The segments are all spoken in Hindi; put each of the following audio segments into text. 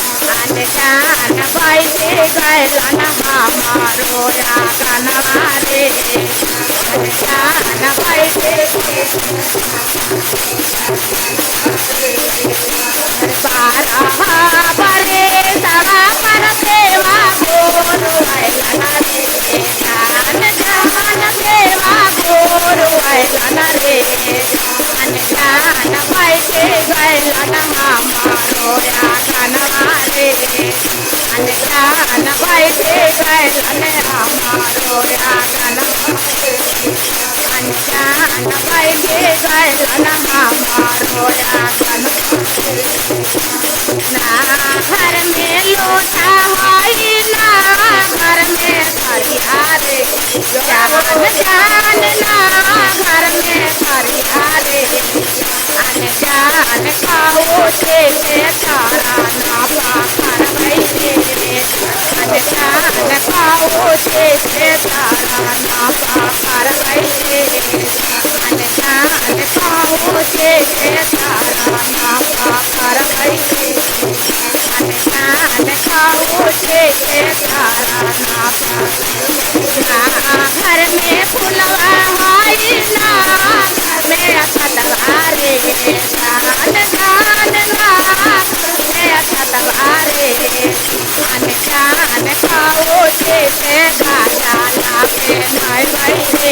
जान बैठे गैलन हमारो आंगनवा रे जान बैठे बारह बरे सवा पर सेवा गोरु ऐलन रे जान सेवा गोरु ऐलन रे जान बैठे गैलन हमारो आंगनवा रे जान बैठे गैलन हमारो आंगनवा जान बैठे गैलन हमारो आंगनवा ना घर में लोटा होई ना घर में थरिया रे जान जान ना घर में थरिया रे जान खाओ से तारा ना पाखर बैठे जान खाओ से तारा ना पाखर बैठे जान खाओ से तारा ना पाखर बैठे जान खाओ से तारा ना घर में फुलवा होई ना घर में अछतवा रे जान जान ना घर में अछतवा रे जान खाओ से गाजा ना पे नहीं बैठे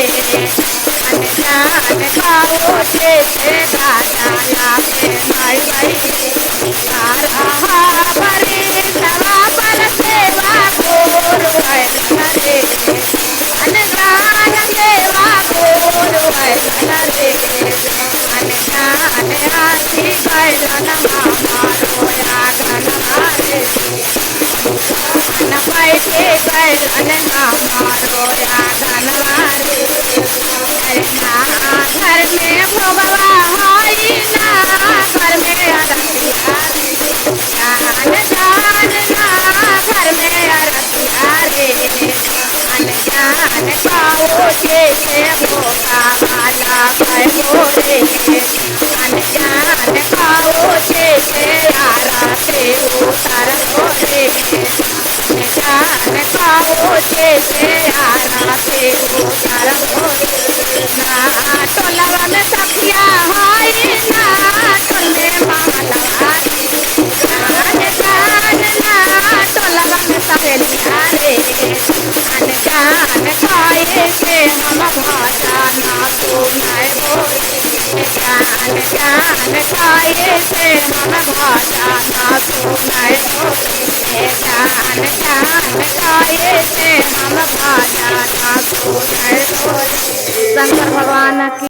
जान खाओ से गाजा ना पे नहीं बैठे बरे सवा पर सेवा गोरु ऐलन रे जान सेवा गोरु ऐलन रे जान आसी गैलन हमारो आंगनवा रे बैठे गैलन हमारो आंगनवा रे घर में भोगवा होई ना घर में अरतिया जान जान ना घर में अरतिया रे जान खाओ से भोगा वाला भैरो रे जान खाओ से आरा से उतर रे जान खाओ से आरा से उतर ना टोलवा में सखिया होई ना टोल में मामला जान जान ना टोलवा में सहेलिया रे जान खाए से हम भाषा ना सुनाए जान जान खाए से हम भाषा ना सुनाए जान जान खाए से हम भाषा ना सुनाए शंकर भगवान की